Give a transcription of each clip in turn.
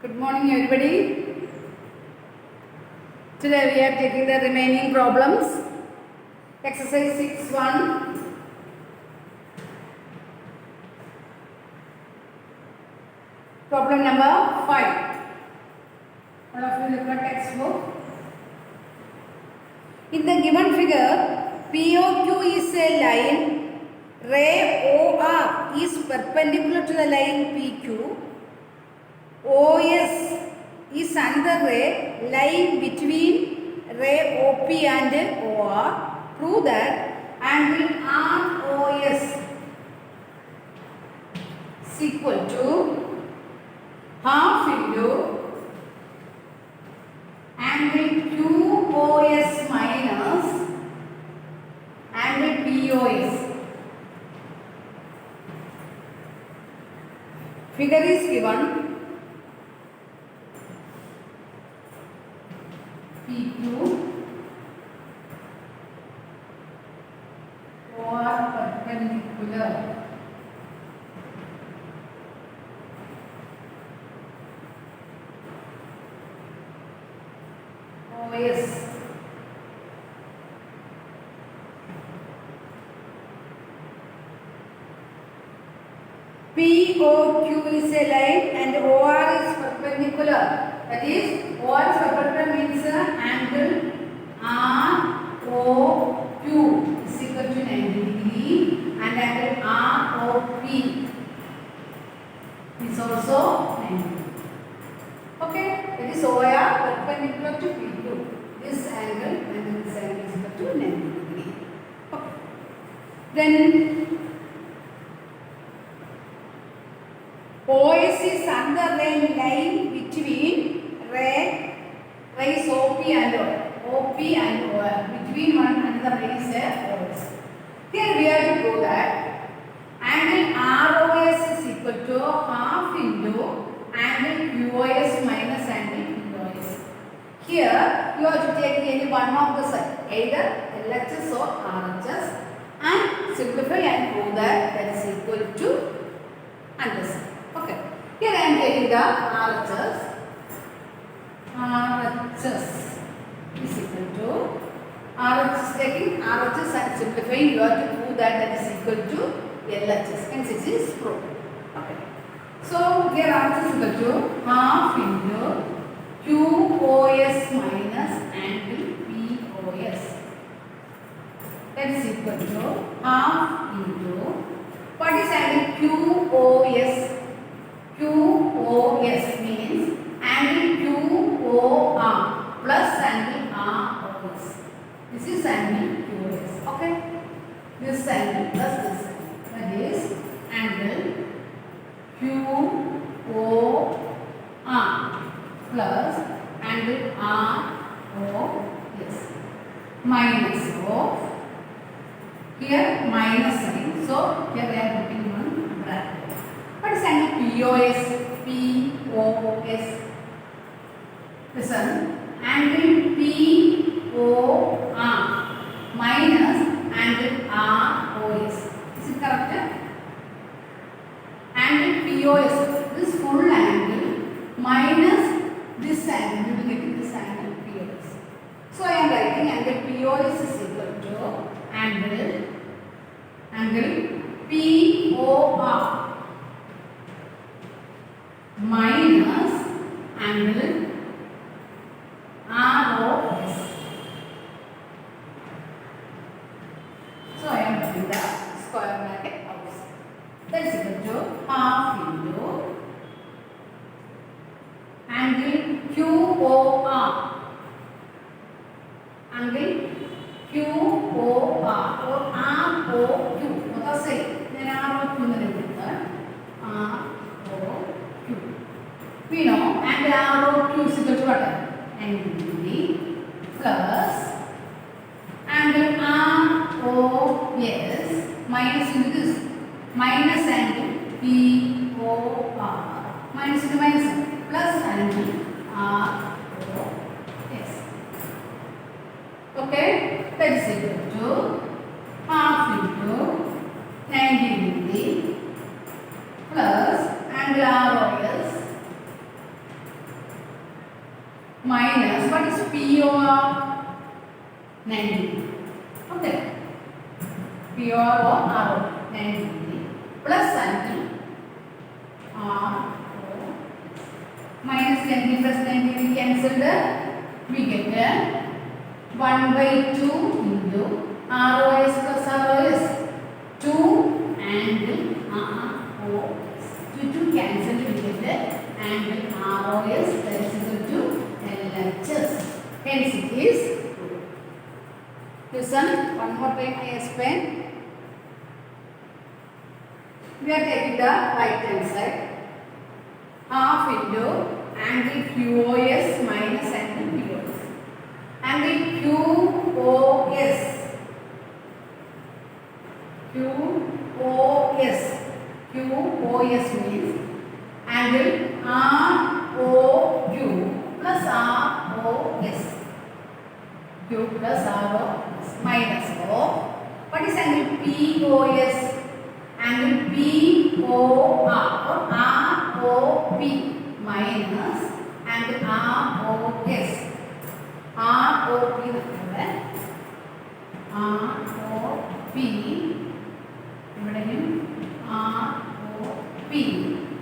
Good morning everybody. Today we are taking the remaining problems. Exercise 6.1. Problem number 5. All of you look at textbook. In the given figure, POQ is a line, ray OR is perpendicular to the line PQ. OS is another ray lying between ray OP and OR. Prove that angle ROS is equal to half into angle QOS minus angle POS. Figure is given. PQ or perpendicular. OS POQ is a line and OR is perpendicular. That is, OR is perpendicular means angle ROQ is equal to 90 degree and angle ROP is also 90 degree. Okay, that is OR perpendicular to PQ. This angle and this angle is equal to 90 degree. Okay. Then OS is another line between rays OP and OR. Between one another ray is OS. Here we have to prove that angle ROS is equal to half into angle QOS minus angle POS. Here you have to take any one of the side, either LHS or RHS, and simplify and prove that that is equal to underside. Okay. Here I am taking the RHS. RHS is equal to RHS, taking RHS and simplifying, you have to prove that that is equal to LHS. Hence it is proved. Okay. So here RHS is equal to half into QOS minus angle POS. That is equal to half into, what is angle QOS? QOS means angle QOR plus angle ROS. This is angle QOS. Okay. This angle plus this angle. That is angle QOR plus angle ROS minus of, here minus sign. So here I am putting one bracket. What is angle POS? POS. Listen. Angle POR minus angle ROS. Is it correct? Angle POS. This full angle minus this angle. You will get this angle POS. So I am writing angle POS is equal to angle POR minus angle ROS. So I am putting the square bracket outside. That is equal to half into angle QOR. Angle QOR or ROQ. What I say? Then ROQ we know angle ROQ is equal to what? Angle plus angle ROS minus into this minus angle POR minus into minus plus angle ROS. Okay, that is equal to half into 90 degree plus angle ROS minus what is POR 90. Okay. POR or RO 90 plus angle RO minus 90 plus 90 we cancel we get 1 by 2 into ROS plus ROS 2 angle ROS. 2 cancel we get angle ROS that is equal to LHS. Hence it is true. Listen one more time I explain. We are taking the right hand side half into angle QOS minus angle POS. Angle QOS means angle ROQ plus ROS. Q plus ROS minus O. What is angle POS? Angle POR or ROP minus angle ROS. ROP ROP ROP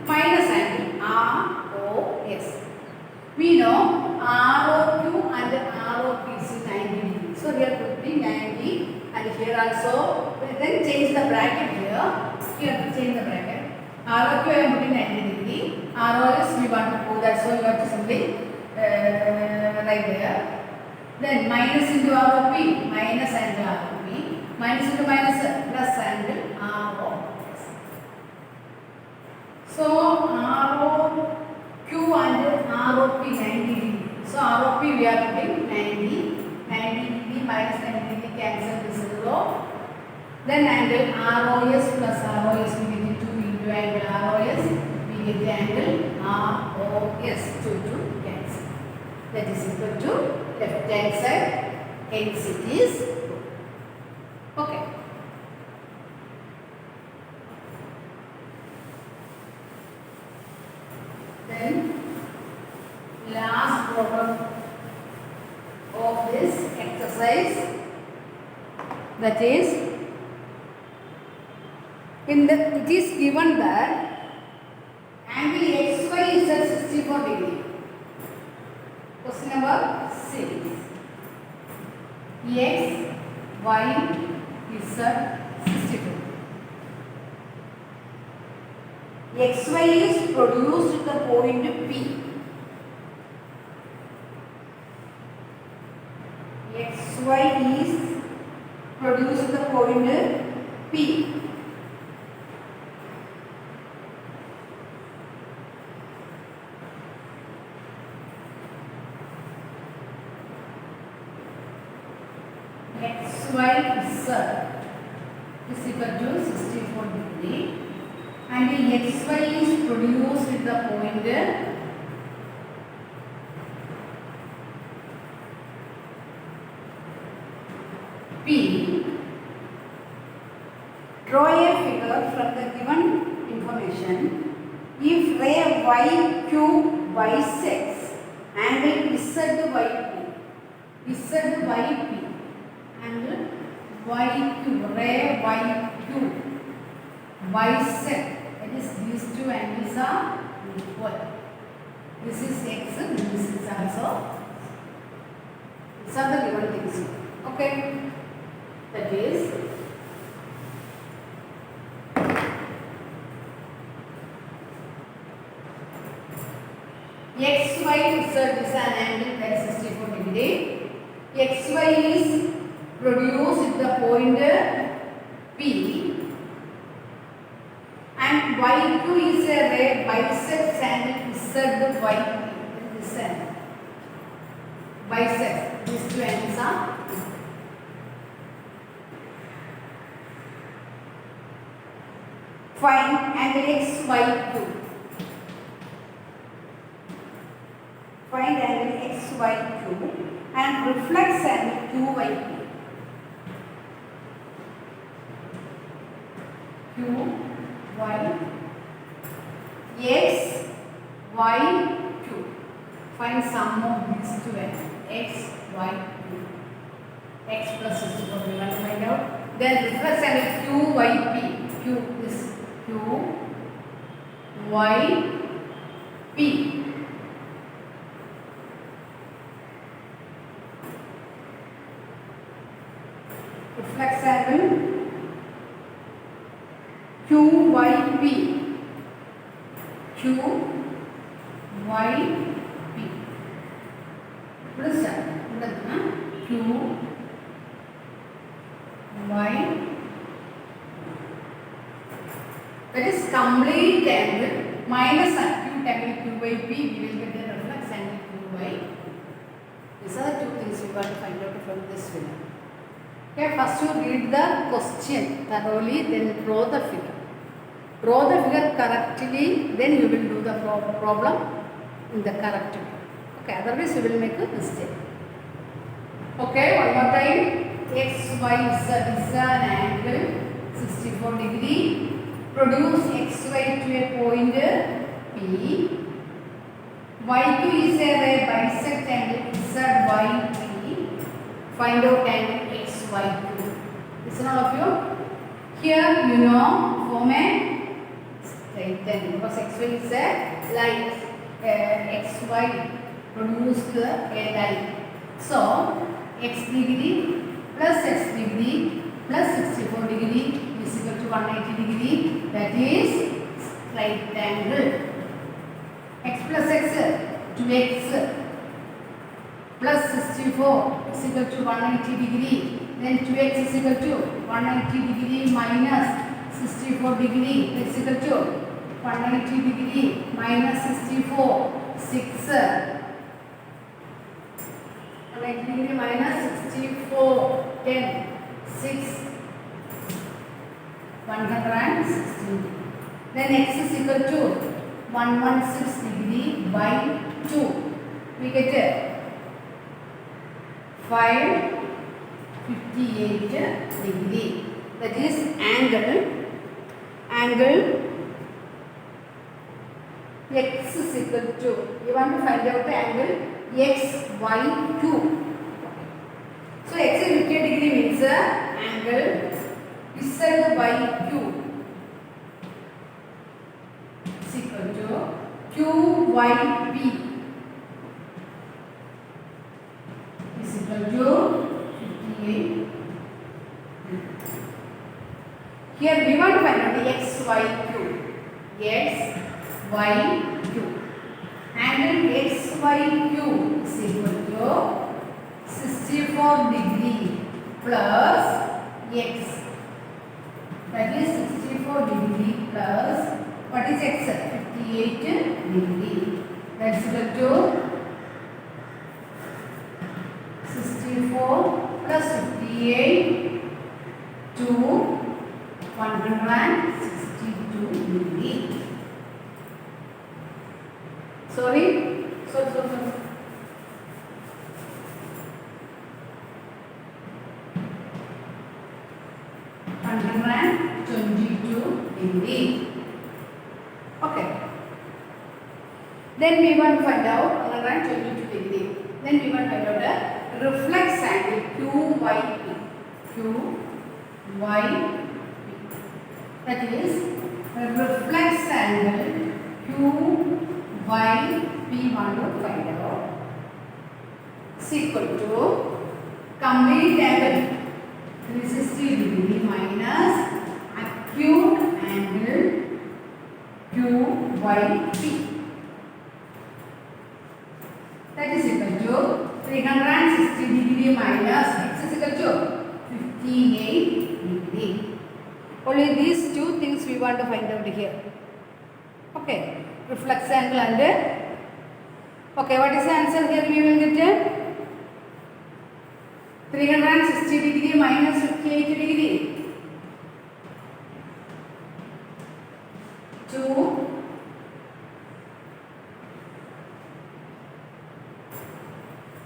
minus angle ROS. We know ROQ and ROP is 90 degrees. So we are putting 90 and here also. Then change the bracket here. Here to change the bracket. ROQ I am putting 90 degree. ROS we want to prove that. So you have to simply write there. Then minus into ROP, minus angle ROP, minus into minus plus angle ROS. So ROQ and ROP 90 degree. So ROP we are putting 90 degree minus 90 degree cancel this 0. Then angle ROS plus ROS we get 2 into angle ROS, we get the angle ROS 2 to cancel. That is equal to left hand side, hence it is true. Okay. Then last problem of this exercise, that is it is given that angle XY is at 64 degree. Question number 6. X, Y is at 64. XY is produced at the point P. XY is produced at the point P. XY is equal to 64 degree and XY is produced at the point P. Draw a figure from the given information. If ray YQ bisects angle ZYP, angle YQ, ray YQ bisect, that is these two angles are equal. This is X and this is also. These are the given things. Okay, that is XY is an angle that is 64 degree. XY is produced at the point P and YQ is a ray bisects angle ZYP. This angle bisects these two angles are. Find angle XYQ. Find angle XYQ and reflects angle QYP. Q, Y, X, Y, Q. Find sum of these two angles. X, Y, P. X plus 64 we want to find out. Then reflex angle Q, Y, P. Q is Q, Y, P. Reflex angle QYP. QYP. Plus Q Y. That is complete angle minus acute angle QYP. We will get the reflex angle QY. These are the two things we want to find out from this figure. Okay, first you read the question thoroughly, then draw the figure. Draw the figure correctly, then you will do the problem in the correct way. Okay, otherwise you will make a mistake. Okay, one more time. X, Y, Z is an angle 64 degree. Produce X, Y to a point P. Y2 is a bisect angle Z, Y, P. Find out angle X, Y, 2. Listen all of you. Here you know form a straight angle because X, Y is a line. X, Y produced a line. So X degree plus X degree plus 64 degree is equal to 180 degree. That is straight angle. X plus X 2X plus 64 is equal to 180 degree. Then 2X is equal to 180 degree minus 64 degree is equal to 180 degree minus 64 6 180 degree minus 64 10 6 116. Then X is equal to 116 degree by 2. We get 558 degree. That is angle X is equal to, you want to find out the angle X, Y, Q. So X is 50 degree means angle Z, Y, Q is equal to Q, Y, P is equal to 58. Here we want to find out the X, Y, Q. X, Y, Q. Angle X, Y, Q is equal to 64 degree plus X. That is 64 degree plus, what is X? 58 degree. That's equal to 64 plus 58 to 162 degree. Sorry. 122 degree. Okay. Then we want to find out 122 degree. Then we want to find out the reflex angle QYP. QYP. That is reflex angle QYP want to find out. Is equal to complete angle 360 degree minus acute angle QYP. That is equal to 360 degree minus X is equal to 58 degree. Only these two things we want to find out here. Okay, reflex angle and okay, what is the answer here? We will get 360 degree minus 58 degree. 2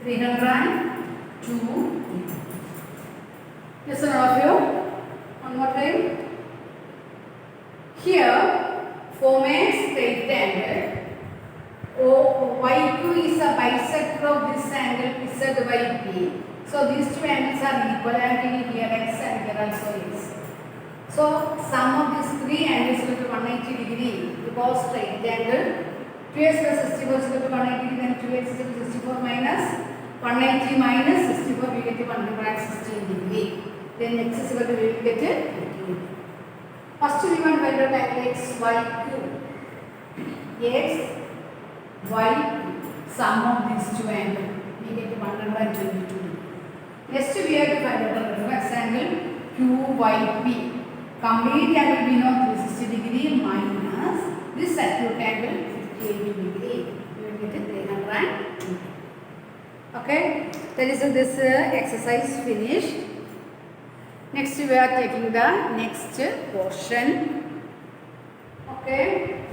302. Listen all of you. One more time. Here form a straight angle OYP YQ is a bisector of this angle ZYP. So these two angles are equal. I am taking here X and here also is. So sum of these three angles will be 180 degree because straight angle. 2x plus 64 is equal to 180, then 2x is equal to 64 minus 180 minus 64, we get 116 degree. Then x is equal to, we will get 15. First we want to find out angle XYQ. X, Y, sum of these two angles, we get 122 degree. Next we have to find out the reference angle QYP. Complete angle we know 360 degree minus this acute angle 58 degree. We will get 300. Okay, that is this exercise finished. Next we are taking the next portion. Okay.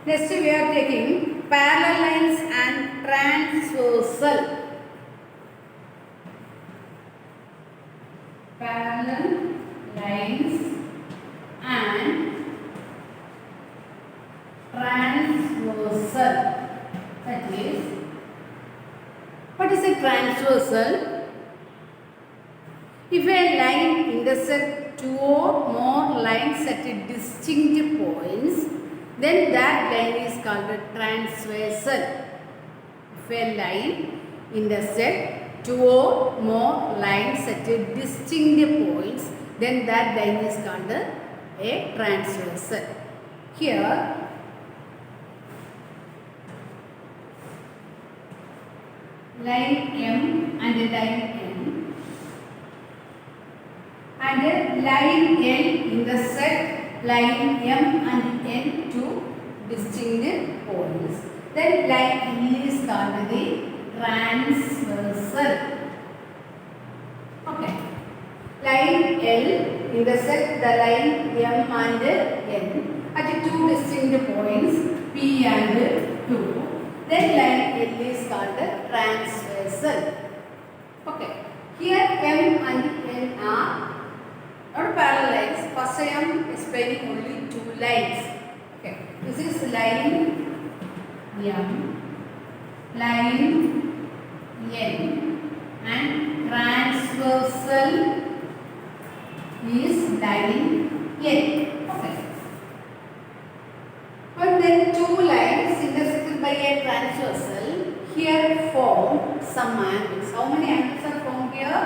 Next we are taking parallel lines and transversal. Parallel lines and transversal. That is, what is a transversal? If a line intersects two or more lines at distinct points, then that line is called a transversal. If a line intersects two or more lines at distinct points, then that line is called a transversal. Here, line M and line N and line L intersect line M and N to distinct points. Then line E is called the transversal. Okay. Line L intersect the line M and N at two distinct points P and Q. Then line L is called the transversal. Okay. Here M and N are not parallel lines. First I am explaining only two lines. Okay. This is line M, line N, and transversal is line N. Okay. But then two lines intersected by a transversal here form some angles. How many angles are formed here?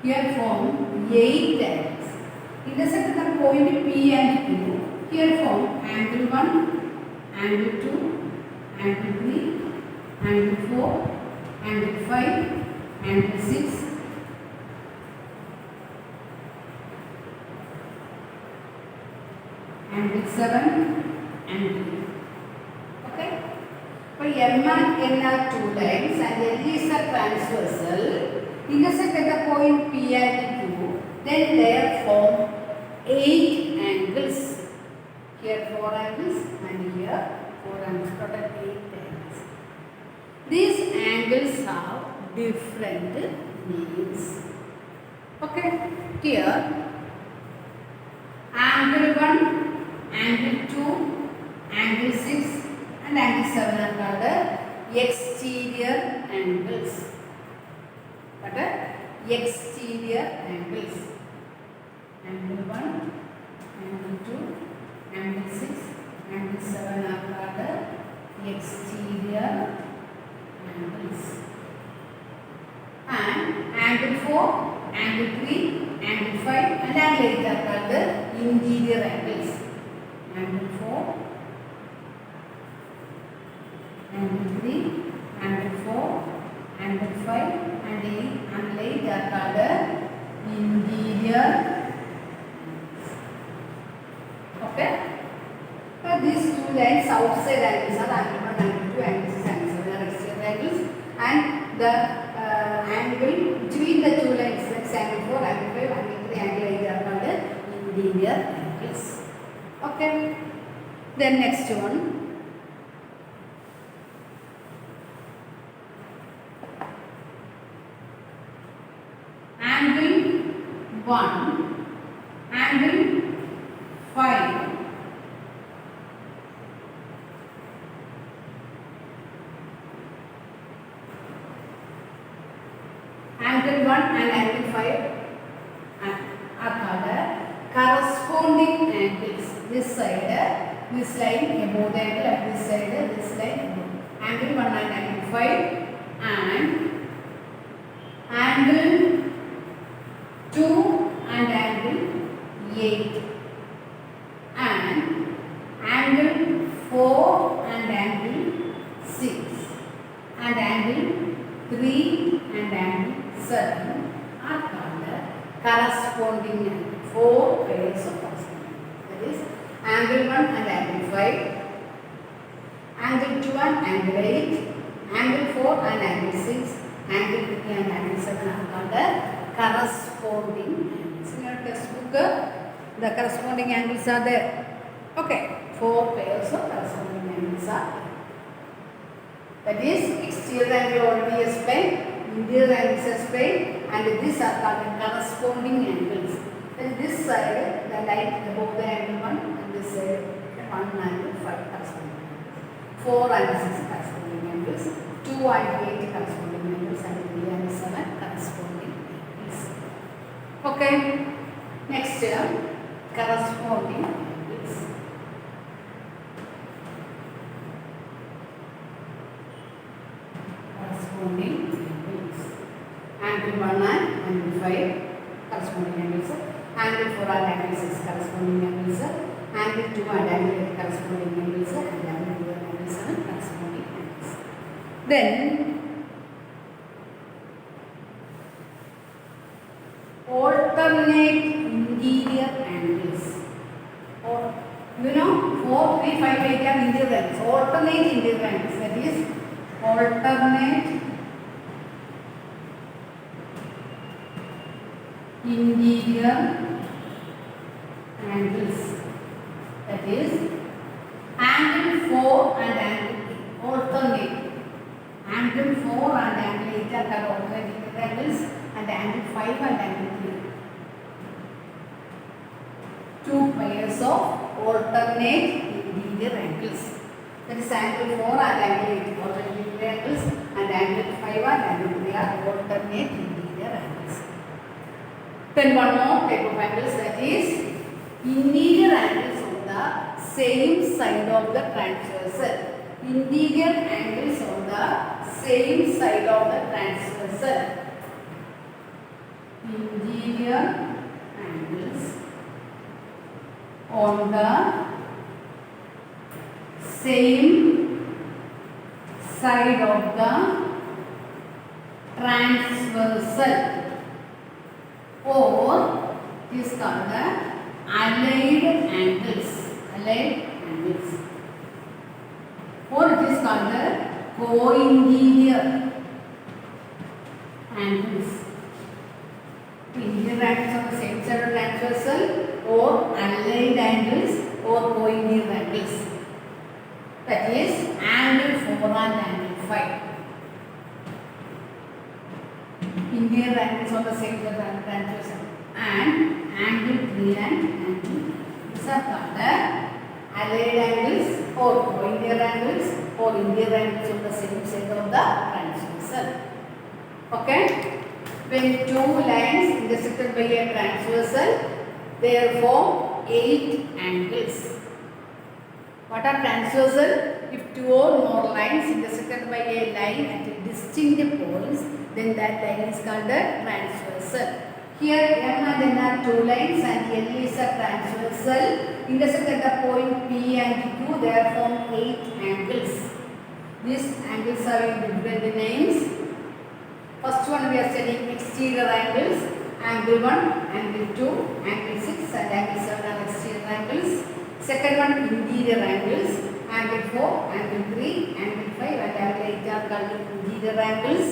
Here form 8 angles. Intersect the point P and Q. Here form angle 1, angle 2, angle 3, angle 4, angle 5, angle 6, angle 7, angle 8. Okay? For M and N are two lines and L is a transversal. Intersect at the point P and Q. Then there form 8 angles. Here 4 angles and here 4 angles. Total 8 angles. These angles have different names. Okay. Here angle 1, angle 2, angle 6 and angle 7 are called exterior angles. What are exterior angles? Angle 1, angle 2, angle 6, angle 7 are called exterior angles. And angle 4, angle 3, angle 5 and angle 8 are called the interior angles. Angle 4, angle 3, angle 4, angle 5 and 8 are called the interior. Okay. So these two lines outside angles are angle 1, angle 2, angle 6, angle 7 are exterior angles, and the angle between the two lines, like angle 4, angle 5, angle 3, angle 8 are called the interior angles. Okay. Then next one. Angle 1, angle 5. Angle 1 and angle 5 are called corresponding angles. This side, this line above the angle, and this side, this line above. Angle 1 and angle 5 and angle 2 and angle 8 and angle 4 and angle 6 and angle 3 and angle 7 are called corresponding angles. 4 pairs of corresponding angles. That is angle 1 and angle 5, angle 2 and angle 8, angle 4 and angle 6, angle 3 and angle 7 are called corresponding angles. In your textbook, the corresponding angles are there. Okay, 4 pairs of corresponding angles are there. That is exterior angle already explained, interior angles explained, and these are called corresponding angles. Then this side, the line above the angle 1, and this side 1 angle 5 corresponding angles. 4 and 6 corresponding angles, 2 and 8 corresponding angles, and 3 and 7 corresponding angles. Okay, next corresponding angles. Corresponding angles. Angle 1 and angle 5 corresponding angles. Angle 4 and angle 6 corresponding angles. Angle 2 and angle 8 corresponding angles. And angle 2 and angle 7 corresponding angles. Then alternate interior angles. Or you know 4, 3, 5, 8 are interior angles. Alternate interior angles. That is alternate interior angles. That is angle 4 and angle 8. Alternate. Angle 4 and angle 8 are called alternate interior angles, and angle 5 and angle 3. 2 pairs of alternate interior angles. That is angle 4 and angle 8 alternate interior angles, and angle 5 and angle 3 are alternate interior angles. Then one more type of angles, that is interior angles on the same side of the transversal. Interior angles on the same side of the transversal. Interior angles on the same side of the transversal, or is called the allied angles. Allied angles. Or it is called the co-interior angles. Interior angles on the same side of transversal, or allied angles, or co-interior angles. That is angle 4 and angle 5. Interior angles on the same side of transversal, and angle 3 and angle 3. These are called allied angles, or co-interior angles, or interior angles on the same side of the transversal. Okay? When two lines intersected by a transversal, they form 8 angles. What are transversal? If 2 or more lines intersected by a line at distinct points, then that line is called a transversal. Here M and N are 2 lines, and L is a transversal intersect at the point P and Q. They are form 8 angles. These angles are in different names. First one we are studying exterior angles. Angle 1, angle 2, angle 6 and angle 7 are exterior angles. Second one interior angles. Angle 4, angle 3, angle 5 and angle 8 are called interior angles.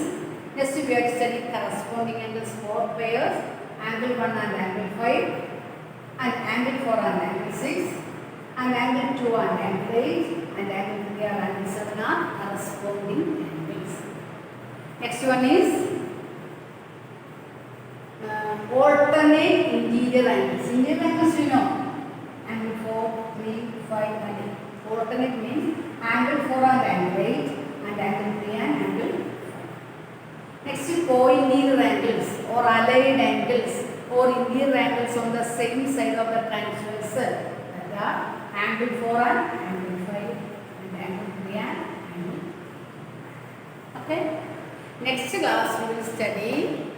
Next we are studying corresponding angles, 4 pairs. Angle 1 and angle 5 and angle 4 and angle 6 and angle angle 2 and angle 8 and angle 3 and angle 7 are corresponding angles. Next one is alternate interior angles. Interior angles you know. Angle 4, 3, 5 and alternate means angle 4 and angle 8 and angle 3 and angle 5. Next is co-interior angles or allied angles or interior angles on the same side of the transversal. That are angle 4 and angle 5 and angle 3 and angle 5. Okay. Next class we will study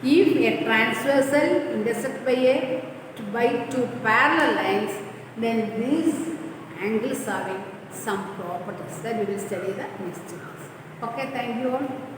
if a transversal intersect by two parallel lines, then these angles having some properties. That we will study the next class. Okay, thank you all.